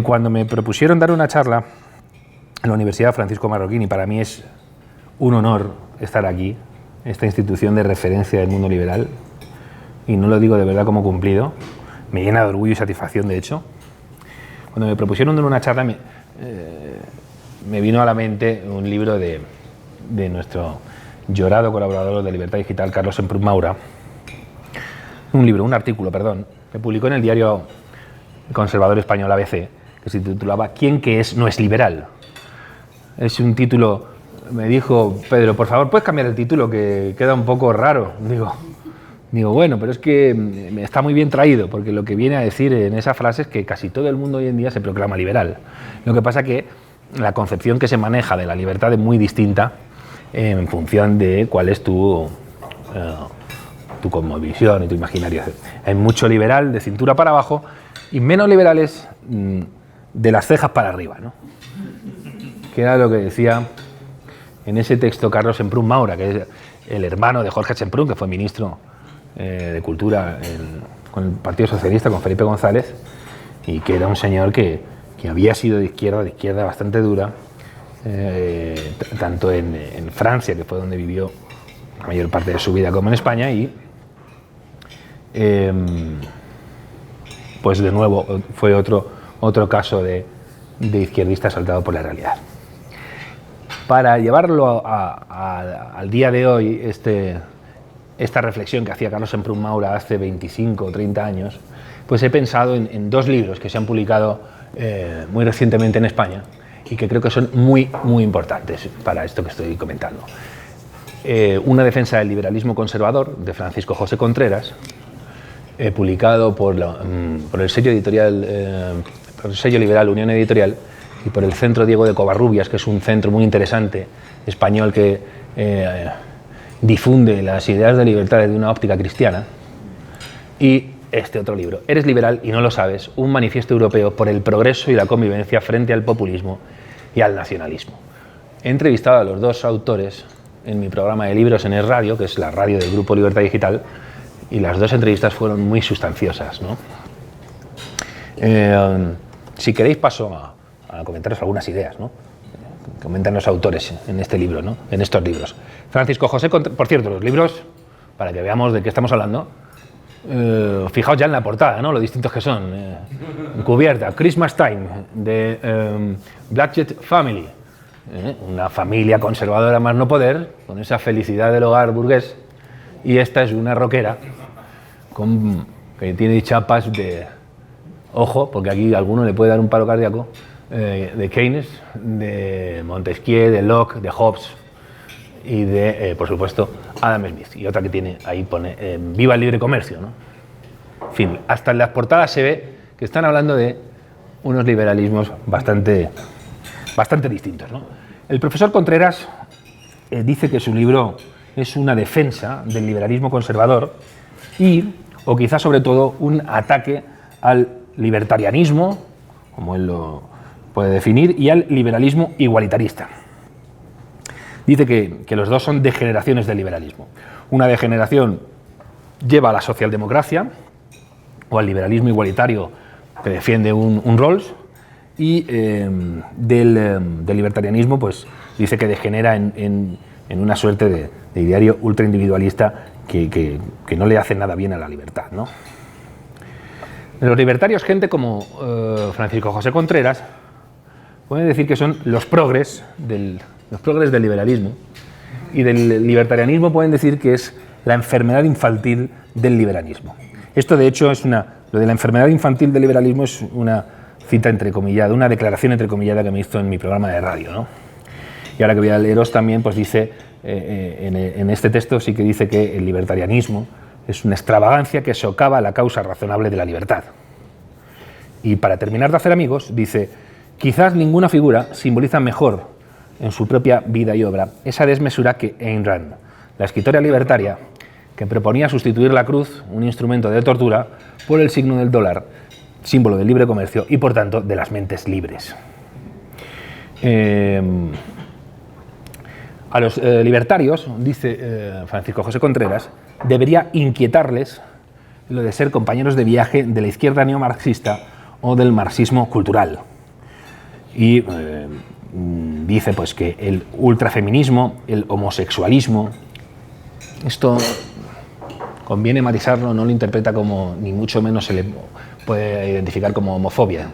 Cuando me propusieron dar una charla en la Universidad Francisco Marroquín, y para mí es un honor estar aquí, esta institución de referencia del mundo liberal, y no lo digo de verdad como cumplido, me llena de orgullo y satisfacción, de hecho. Cuando me propusieron dar una charla, me vino a la mente un libro de nuestro llorado colaborador de Libertad Digital, Carlos Semprún Maura, un artículo, que publicó en el diario conservador español ABC, que se titulaba ¿Quién que es no es liberal? Es un título, me dijo Pedro, por favor, ¿puedes cambiar el título que queda un poco raro? Digo, bueno, pero es que está muy bien traído, porque lo que viene a decir en esa frase es que casi todo el mundo hoy en día se proclama liberal. Lo que pasa que la concepción que se maneja de la libertad es muy distinta en función de cuál es tu cosmovisión y tu imaginario. Hay mucho liberal de cintura para abajo y menos liberales de las cejas para arriba, ¿no? Que era lo que decía en ese texto Carlos Semprún Maura, que es el hermano de Jorge Semprún, que fue ministro de Cultura con el Partido Socialista, con Felipe González, y que era un señor que había sido de izquierda bastante dura, tanto en Francia, que fue donde vivió la mayor parte de su vida, como en España, y pues de nuevo fue otro caso de izquierdista saltado por la realidad. Para llevarlo al día de hoy, esta reflexión que hacía Carlos Semprún Maura hace 25 o 30 años, pues he pensado en dos libros que se han publicado muy recientemente en España y que creo que son muy, muy importantes para esto que estoy comentando. Una defensa del liberalismo conservador, de Francisco José Contreras, publicado por el sello editorial, por el sello liberal Unión Editorial y por el Centro Diego de Covarrubias, que es un centro muy interesante español que difunde las ideas de libertad desde una óptica cristiana. Y este otro libro, Eres liberal y no lo sabes, un manifiesto europeo por el progreso y la convivencia frente al populismo y al nacionalismo. He entrevistado a los dos autores en mi programa de libros en el radio, que es la radio del Grupo Libertad Digital, y las dos entrevistas fueron muy sustanciosas, ¿no? Si queréis paso a comentaros algunas ideas, ¿no? Comentan los autores en este libro, ¿no? En estos libros. Francisco José Contreras, por cierto, los libros, para que veamos de qué estamos hablando, fijaos ya en la portada, ¿no? Lo distintos que son. Cubierta, Christmas Time, de Blodgett Family, una familia conservadora más no poder, con esa felicidad del hogar burgués, y esta es una rockera que tiene chapas de ojo, porque aquí a alguno le puede dar un paro cardíaco, de Keynes, de Montesquieu, de Locke, de Hobbes y de, por supuesto, Adam Smith. Y otra que tiene, ahí pone, viva el libre comercio, ¿no? En fin, hasta en las portadas se ve que están hablando de unos liberalismos bastante distintos, ¿no? El profesor Contreras dice que su libro es una defensa del liberalismo conservador o quizás sobre todo un ataque al libertarianismo, como él lo puede definir, y al liberalismo igualitarista. Dice que los dos son degeneraciones del liberalismo. Una degeneración lleva a la socialdemocracia o al liberalismo igualitario que defiende un Rawls, y del libertarianismo pues dice que degenera en una suerte de ideario ultraindividualista que no le hace nada bien a la libertad, ¿no? Los libertarios, gente como Francisco José Contreras, pueden decir que son los progres del liberalismo, y del libertarianismo pueden decir que es la enfermedad infantil del liberalismo. Esto, de hecho, lo de la enfermedad infantil del liberalismo es una cita entrecomillada, una declaración entrecomillada que me hizo en mi programa de radio, ¿no? Y ahora que voy a leeros también, pues dice, en este texto sí que dice que el libertarianismo es una extravagancia que socava la causa razonable de la libertad. Y para terminar de hacer amigos, dice, quizás ninguna figura simboliza mejor en su propia vida y obra esa desmesura que Ayn Rand, la escritora libertaria, que proponía sustituir la cruz, un instrumento de tortura, por el signo del dólar, símbolo del libre comercio y, por tanto, de las mentes libres. A los libertarios, dice Francisco José Contreras, debería inquietarles lo de ser compañeros de viaje de la izquierda neomarxista o del marxismo cultural. Y dice pues, que el ultrafeminismo, el homosexualismo, esto conviene matizarlo, no lo interpreta como, ni mucho menos se le puede identificar como homofobia.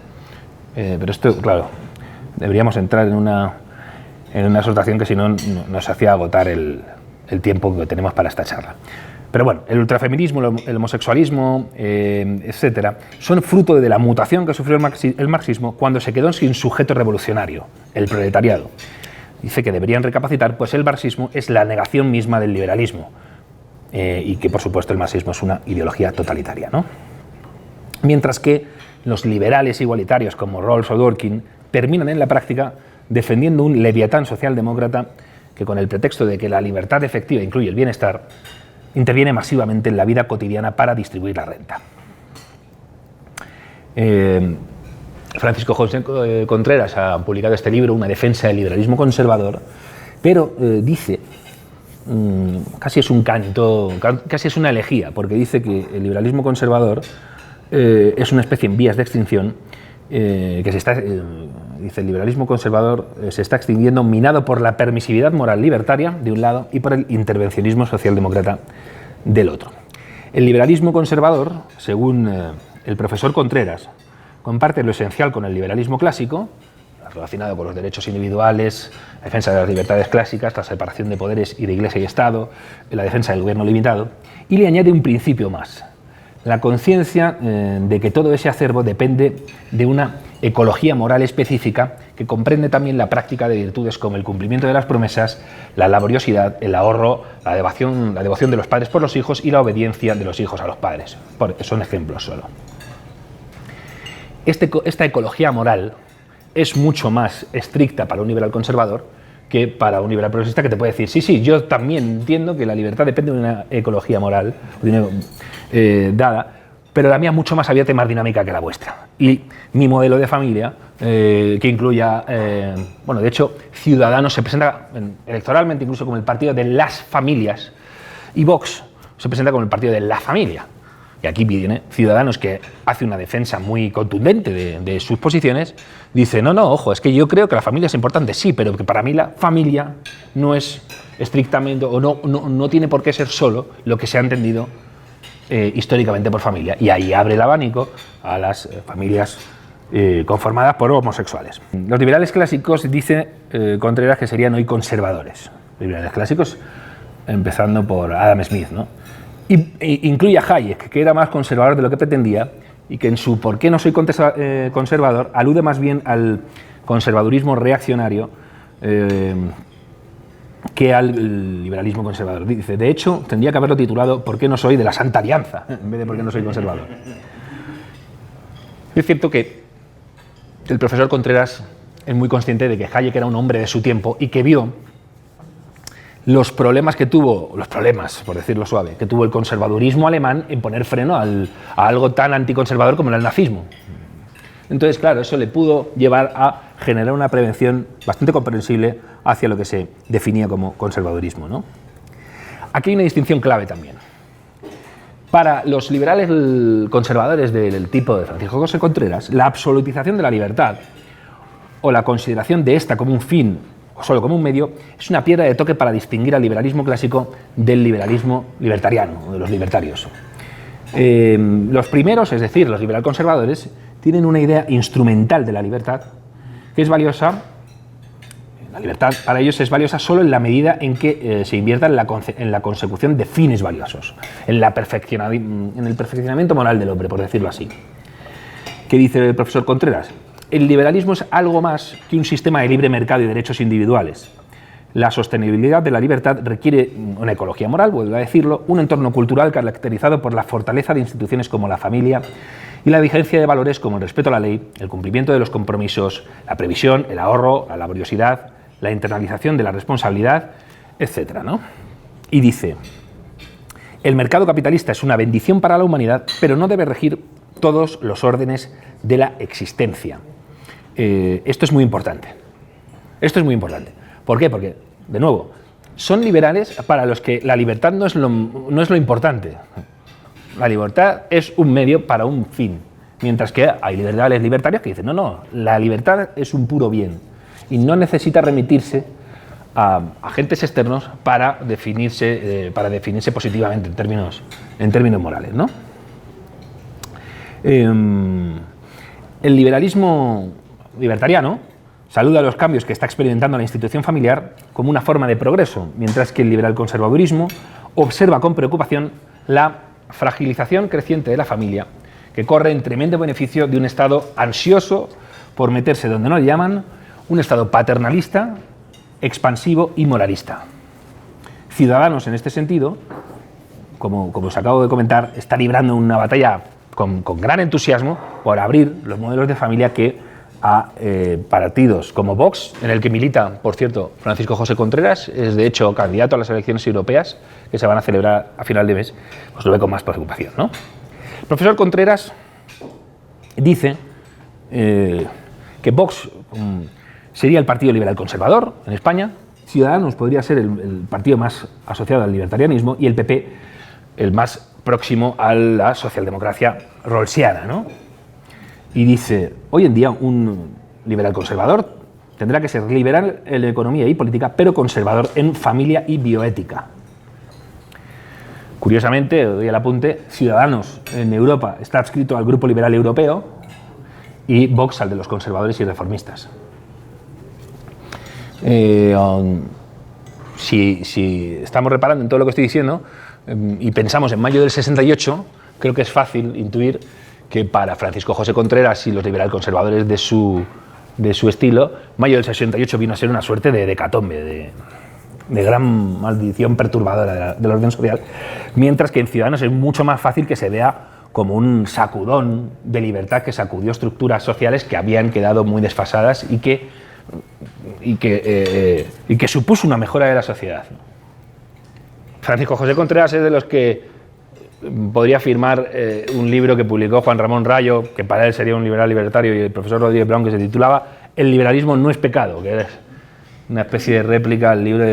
Pero esto, claro, deberíamos entrar en una exhortación que si no nos hacía agotar el tiempo que tenemos para esta charla. Pero bueno, el ultrafeminismo, el homosexualismo, etcétera, son fruto de la mutación que sufrió el marxismo cuando se quedó sin sujeto revolucionario, el proletariado. Dice que deberían recapacitar, pues el marxismo es la negación misma del liberalismo y que, por supuesto, el marxismo es una ideología totalitaria, ¿no? Mientras que los liberales igualitarios como Rawls o Dworkin terminan en la práctica defendiendo un leviatán socialdemócrata que, con el pretexto de que la libertad efectiva incluye el bienestar, interviene masivamente en la vida cotidiana para distribuir la renta. Francisco José Contreras ha publicado este libro, Una defensa del liberalismo conservador, pero dice, casi es un canto, casi es una elegía, porque dice que el liberalismo conservador es una especie en vías de extinción, que se está, dice, el liberalismo conservador se está extinguiendo, minado por la permisividad moral libertaria de un lado y por el intervencionismo socialdemócrata del otro. El liberalismo conservador, según el profesor Contreras, comparte lo esencial con el liberalismo clásico, relacionado con los derechos individuales, la defensa de las libertades clásicas, la separación de poderes y de Iglesia y Estado, la defensa del gobierno limitado, y le añade un principio más: la conciencia de que todo ese acervo depende de una ecología moral específica que comprende también la práctica de virtudes como el cumplimiento de las promesas, la laboriosidad, el ahorro, la devoción de los padres por los hijos y la obediencia de los hijos a los padres. Son ejemplos solo. Esta ecología moral es mucho más estricta para un liberal conservador que para un liberal progresista, que te puede decir, sí, yo también entiendo que la libertad depende de una ecología moral dada, pero la mía es mucho más abierta y más dinámica que la vuestra. Y mi modelo de familia, que incluya, bueno, de hecho, Ciudadanos se presenta electoralmente incluso como el partido de las familias, y Vox se presenta como el partido de la familia. Y aquí viene Ciudadanos, que hace una defensa muy contundente de sus posiciones, dice, no, ojo, es que yo creo que la familia es importante, sí, pero que para mí la familia no es estrictamente, o no tiene por qué ser solo lo que se ha entendido históricamente por familia. Y ahí abre el abanico a las familias conformadas por homosexuales. Los liberales clásicos, dice Contreras, que serían hoy conservadores. Los liberales clásicos, empezando por Adam Smith, ¿no? Y incluye a Hayek, que era más conservador de lo que pretendía, y que en su ¿por qué no soy conservador? Alude más bien al conservadurismo reaccionario que al liberalismo conservador. Dice, de hecho, tendría que haberlo titulado ¿por qué no soy de la Santa Alianza? En vez de ¿por qué no soy conservador? Es cierto que el profesor Contreras es muy consciente de que Hayek era un hombre de su tiempo y que vio los problemas que tuvo, por decirlo suave, que tuvo el conservadurismo alemán en poner freno a algo tan anticonservador como el nazismo. Entonces, claro, eso le pudo llevar a generar una prevención bastante comprensible hacia lo que se definía como conservadurismo, ¿no? Aquí hay una distinción clave también. Para los liberales conservadores del tipo de Francisco José Contreras, la absolutización de la libertad o la consideración de esta como un fin o solo como un medio, es una piedra de toque para distinguir al liberalismo clásico del liberalismo libertariano, de los libertarios. Los primeros, es decir, los liberal conservadores, tienen una idea instrumental de la libertad que es valiosa. La libertad para ellos es valiosa solo en la medida en que se invierta en la consecución de fines valiosos, en el perfeccionamiento moral del hombre, por decirlo así. ¿Qué dice el profesor Contreras? El liberalismo es algo más que un sistema de libre mercado y derechos individuales. La sostenibilidad de la libertad requiere una ecología moral, vuelvo a decirlo, un entorno cultural caracterizado por la fortaleza de instituciones como la familia y la vigencia de valores como el respeto a la ley, el cumplimiento de los compromisos, la previsión, el ahorro, la laboriosidad, la internalización de la responsabilidad, etc., ¿no? Y dice, el mercado capitalista es una bendición para la humanidad, pero no debe regir todos los órdenes de la existencia. Esto es muy importante. ¿Por qué? Porque, de nuevo, son liberales para los que la libertad no es lo importante. La libertad es un medio para un fin. Mientras que hay liberales libertarios que dicen, no, la libertad es un puro bien y no necesita remitirse a agentes externos para definirse positivamente en términos morales, ¿no? El liberalismo libertariano saluda los cambios que está experimentando la institución familiar como una forma de progreso, mientras que el liberal conservadurismo observa con preocupación la fragilización creciente de la familia, que corre en tremendo beneficio de un Estado ansioso por meterse donde no le llaman, un Estado paternalista, expansivo y moralista. Ciudadanos, en este sentido, como os acabo de comentar, está librando una batalla con gran entusiasmo por abrir los modelos de familia que a partidos como Vox, en el que milita, por cierto, Francisco José Contreras, es de hecho candidato a las elecciones europeas que se van a celebrar a final de mes, pues lo ve con más preocupación, ¿no? El profesor Contreras dice que Vox sería el partido liberal conservador en España, Ciudadanos podría ser el partido más asociado al libertarianismo y el PP el más próximo a la socialdemocracia rawlsiana, ¿no? Y dice, hoy en día un liberal conservador tendrá que ser liberal en economía y política, pero conservador en familia y bioética. Curiosamente, doy el apunte, Ciudadanos en Europa está adscrito al Grupo Liberal Europeo y Vox al de los conservadores y reformistas. Si estamos reparando en todo lo que estoy diciendo y pensamos en mayo del 68, creo que es fácil intuir que para Francisco José Contreras y los liberal conservadores de su estilo, mayo del 68 vino a ser una suerte de hecatombe, de gran maldición perturbadora del orden social, mientras que en Ciudadanos es mucho más fácil que se vea como un sacudón de libertad que sacudió estructuras sociales que habían quedado muy desfasadas y que supuso una mejora de la sociedad. Francisco José Contreras es de los que podría firmar un libro que publicó Juan Ramón Rayo, que para él sería un liberal libertario, y el profesor Rodríguez Brown, que se titulaba El liberalismo no es pecado, que es una especie de réplica al libro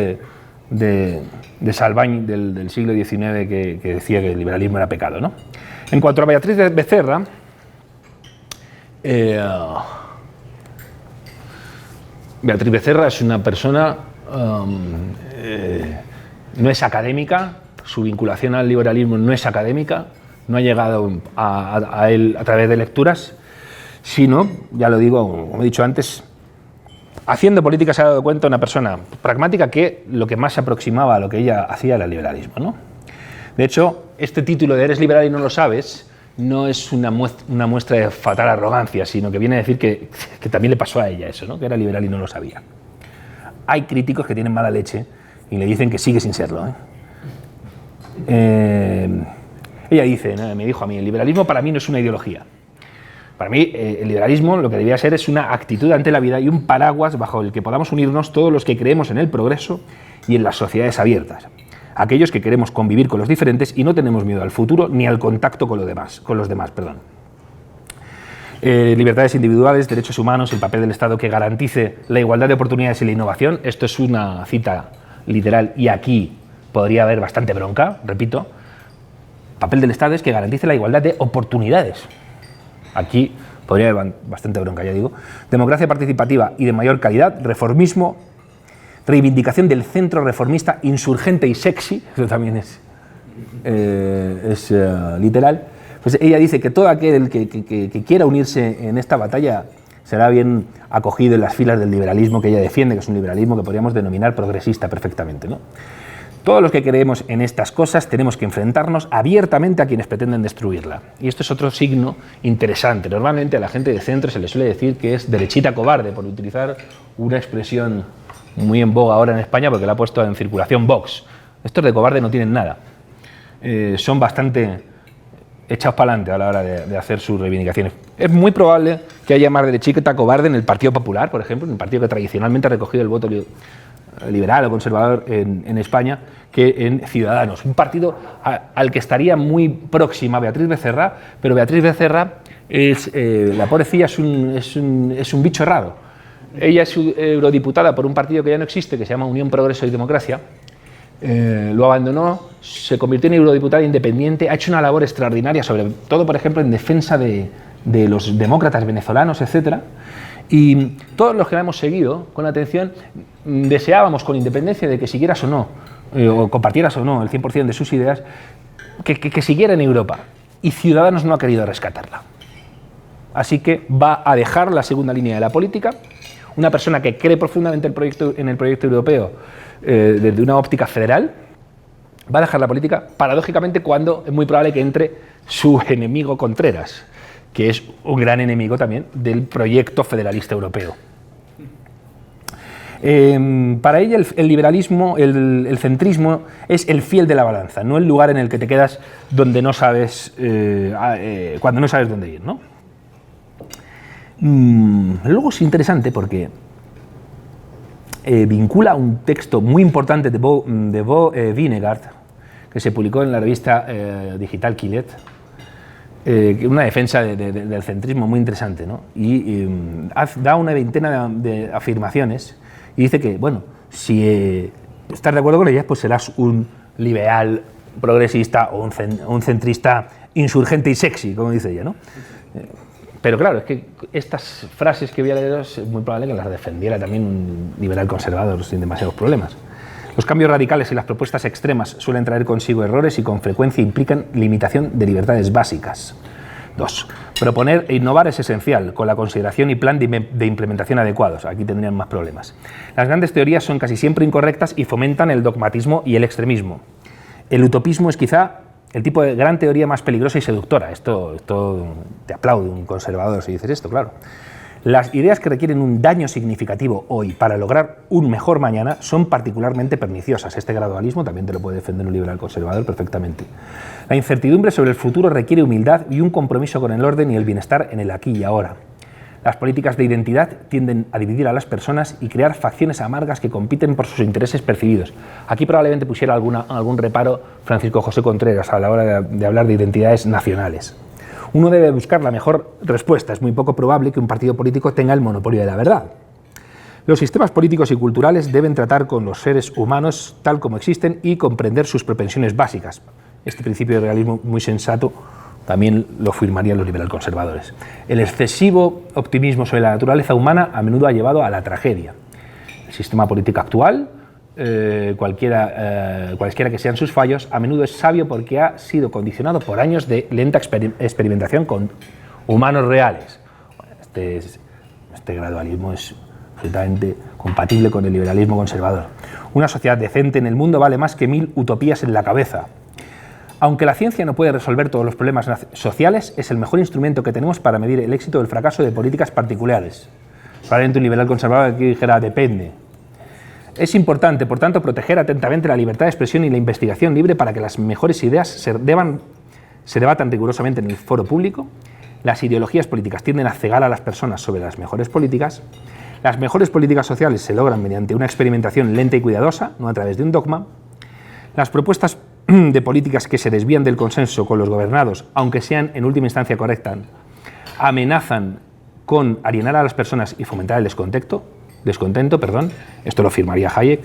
de Salvañ del siglo XIX que decía que el liberalismo era pecado, ¿no? En cuanto a Beatriz Becerra, Beatriz Becerra es una persona, no es académica, su vinculación al liberalismo no es académica, no ha llegado a él a través de lecturas, sino, ya lo digo, como he dicho antes, haciendo política se ha dado cuenta una persona pragmática que lo que más se aproximaba a lo que ella hacía era el liberalismo, ¿no? De hecho, este título de Eres liberal y no lo sabes no es una muestra de fatal arrogancia, sino que viene a decir que también le pasó a ella eso, ¿no? Que era liberal y no lo sabía. Hay críticos que tienen mala leche y le dicen que sigue sin serlo, Ella dice, ¿no? Me dijo a mí, el liberalismo para mí no es una ideología. Para mí el liberalismo lo que debería ser es una actitud ante la vida y un paraguas bajo el que podamos unirnos todos los que creemos en el progreso y en las sociedades abiertas. Aquellos que queremos convivir con los diferentes y no tenemos miedo al futuro ni al contacto con los demás. Libertades individuales, derechos humanos, el papel del Estado que garantice la igualdad de oportunidades y la innovación. Esto es una cita literal y aquí podría haber bastante bronca, repito. El papel del Estado es que garantice la igualdad de oportunidades. Aquí podría haber bastante bronca, ya digo. Democracia participativa y de mayor calidad, reformismo, reivindicación del centro reformista insurgente y sexy, eso también es literal. Pues ella dice que todo aquel que quiera unirse en esta batalla será bien acogido en las filas del liberalismo que ella defiende, que es un liberalismo que podríamos denominar progresista perfectamente, ¿no? Todos los que creemos en estas cosas tenemos que enfrentarnos abiertamente a quienes pretenden destruirla. Y esto es otro signo interesante. Normalmente a la gente de centro se le suele decir que es derechita cobarde, por utilizar una expresión muy en boga ahora en España porque la ha puesto en circulación Vox. Estos de cobarde no tienen nada. Son bastante echados para adelante a la hora de hacer sus reivindicaciones. Es muy probable que haya más derechita cobarde en el Partido Popular, por ejemplo, en el partido que tradicionalmente ha recogido el voto liberal o conservador en España, que en Ciudadanos. Un partido al que estaría muy próxima Beatriz Becerra, pero Beatriz Becerra la pobrecilla es un bicho raro. Ella es eurodiputada por un partido que ya no existe, que se llama Unión Progreso y Democracia, lo abandonó, se convirtió en eurodiputado independiente, ha hecho una labor extraordinaria, sobre todo, por ejemplo, en defensa de los demócratas venezolanos, etcétera. Y todos los que la hemos seguido con atención deseábamos, con independencia de que siguieras o no, o compartieras o no el 100% de sus ideas, que siguiera en Europa. Y Ciudadanos no ha querido rescatarla. Así que va a dejar la segunda línea de la política. Una persona que cree profundamente en el proyecto europeo desde una óptica federal, va a dejar la política, paradójicamente, cuando es muy probable que entre su enemigo Contreras, que es un gran enemigo también del proyecto federalista europeo. Para ella el liberalismo, el centrismo es el fiel de la balanza, no el lugar en el que te quedas donde no sabes, cuando no sabes dónde ir, ¿no? Luego es interesante porque vincula un texto muy importante de Bo Vinegaard, que se publicó en la revista digital Quillet, una defensa del centrismo muy interesante, ¿no? Y da una veintena de afirmaciones y dice que, bueno, si estás de acuerdo con ellas, pues serás un liberal progresista o un centrista insurgente y sexy, como dice ella, ¿no? Pero claro, es que estas frases que voy a leer es muy probable que las defendiera también un liberal conservador sin demasiados problemas. Los cambios radicales y las propuestas extremas suelen traer consigo errores y con frecuencia implican limitación de libertades básicas. 2. Proponer e innovar es esencial, con la consideración y plan de implementación adecuados. Aquí tendrían más problemas. Las grandes teorías son casi siempre incorrectas y fomentan el dogmatismo y el extremismo. El utopismo es quizá el tipo de gran teoría más peligrosa y seductora. Esto te aplaude un conservador si dices esto, claro. Las ideas que requieren un daño significativo hoy para lograr un mejor mañana son particularmente perniciosas. Este gradualismo también te lo puede defender un liberal conservador perfectamente. La incertidumbre sobre el futuro requiere humildad y un compromiso con el orden y el bienestar en el aquí y ahora. Las políticas de identidad tienden a dividir a las personas y crear facciones amargas que compiten por sus intereses percibidos. Aquí probablemente pusiera algún reparo Francisco José Contreras a la hora de hablar de identidades nacionales. Uno debe buscar la mejor respuesta. Es muy poco probable que un partido político tenga el monopolio de la verdad. Los sistemas políticos y culturales deben tratar con los seres humanos tal como existen y comprender sus propensiones básicas. Este principio de realismo muy sensato también lo firmarían los liberal conservadores. El excesivo optimismo sobre la naturaleza humana a menudo ha llevado a la tragedia. El sistema político actual, cualesquiera que sean sus fallos, a menudo es sabio porque ha sido condicionado por años de lenta experimentación con humanos reales. Este gradualismo es absolutamente compatible con el liberalismo conservador. Una sociedad decente en el mundo vale más que 1000 utopías en la cabeza. Aunque la ciencia no puede resolver todos los problemas sociales, es el mejor instrumento que tenemos para medir el éxito o el fracaso de políticas particulares. Probablemente un liberal conservador aquí dijera depende. Es importante, por tanto, proteger atentamente la libertad de expresión y la investigación libre para que las mejores ideas se debatan rigurosamente en el foro público. Las ideologías políticas tienden a cegar a las personas sobre las mejores políticas. Las mejores políticas sociales se logran mediante una experimentación lenta y cuidadosa, no a través de un dogma. Las propuestas de políticas que se desvían del consenso con los gobernados, aunque sean en última instancia correctas, amenazan con alienar a las personas y fomentar el descontento. Esto lo firmaría Hayek.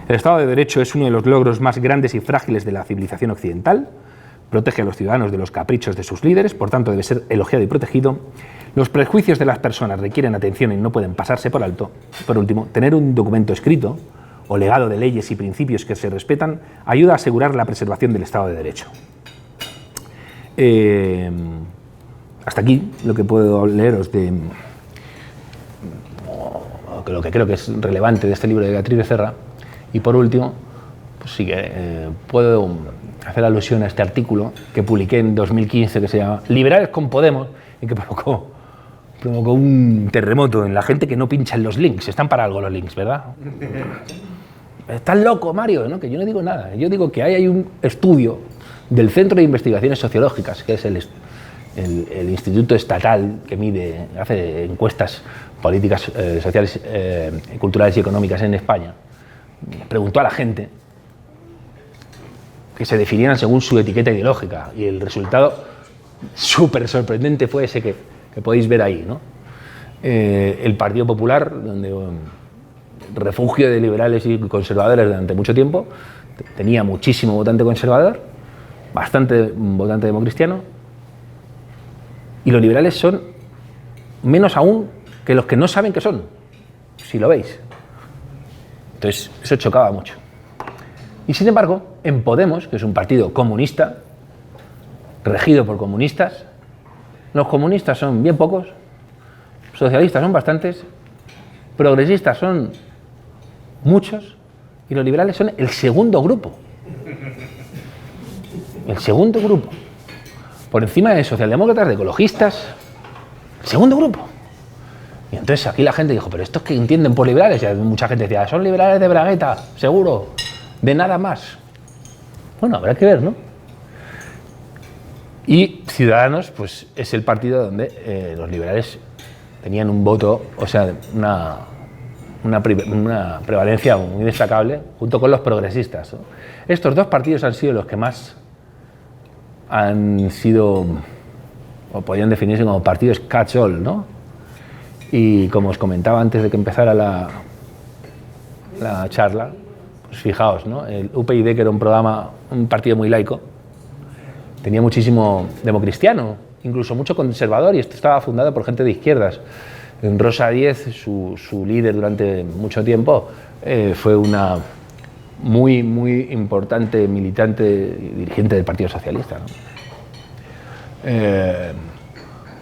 El Estado de Derecho es uno de los logros más grandes y frágiles de la civilización occidental. Protege a los ciudadanos de los caprichos de sus líderes, por tanto debe ser elogiado y protegido. Los prejuicios de las personas requieren atención y no pueden pasarse por alto. Por último, tener un documento escrito o legado de leyes y principios que se respetan ayuda a asegurar la preservación del Estado de Derecho. Hasta aquí lo que puedo leeros de lo que creo que es relevante de este libro de Beatriz Becerra. Y por último, pues sí que puedo hacer alusión a este artículo que publiqué en 2015 que se llama Liberales con Podemos y que provocó un terremoto en la gente que no pincha en los links. Están para algo los links, ¿verdad? Estás loco, Mario, ¿no? Que yo no digo nada. Yo digo que hay un estudio del Centro de Investigaciones Sociológicas, que es el instituto estatal que hace encuestas políticas, sociales, culturales y económicas en España. Preguntó a la gente que se definieran según su etiqueta ideológica y el resultado súper sorprendente fue ese que podéis ver ahí, ¿no? El Partido Popular, donde refugio de liberales y conservadores durante mucho tiempo, tenía muchísimo votante conservador, bastante votante democristiano, y los liberales son menos aún que los que no saben que son, si lo veis. Entonces, eso chocaba mucho. Y sin embargo, en Podemos, que es un partido comunista, regido por comunistas, los comunistas son bien pocos, socialistas son bastantes, progresistas son muchos, y los liberales son el segundo grupo. El segundo grupo. Por encima de socialdemócratas, de ecologistas, el segundo grupo. Y entonces aquí la gente dijo, pero estos que entienden por liberales, y mucha gente decía, son liberales de bragueta, seguro, de nada más. Bueno, habrá que ver, ¿no? Y Ciudadanos, pues es el partido donde los liberales tenían un voto, o sea, una prevalencia muy destacable, junto con los progresistas, ¿no? Estos dos partidos han sido los que más han sido, o podrían definirse como partidos catch-all, ¿no? Y como os comentaba antes de que empezara la charla, pues fijaos, ¿no? El UPyD, que era un partido muy laico, tenía muchísimo democristiano, incluso mucho conservador, y esto estaba fundado por gente de izquierdas. Rosa Díez, su líder durante mucho tiempo, fue una muy importante militante y dirigente del Partido Socialista, ¿no?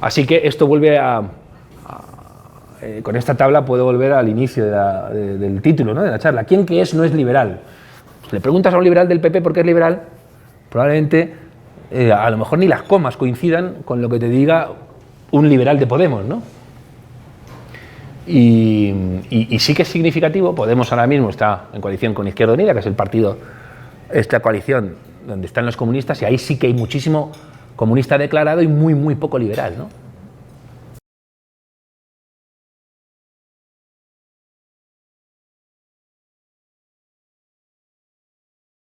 Así que esto vuelve con esta tabla puedo volver al inicio del título, ¿no?, de la charla. ¿Quién que es no es liberal? Le preguntas a un liberal del PP por qué es liberal, probablemente a lo mejor ni las comas coincidan con lo que te diga un liberal de Podemos, ¿no? Y sí que es significativo. Podemos ahora mismo está en coalición con Izquierda Unida, que es el partido, esta coalición donde están los comunistas, y ahí sí que hay muchísimo comunista declarado y muy poco liberal, ¿no?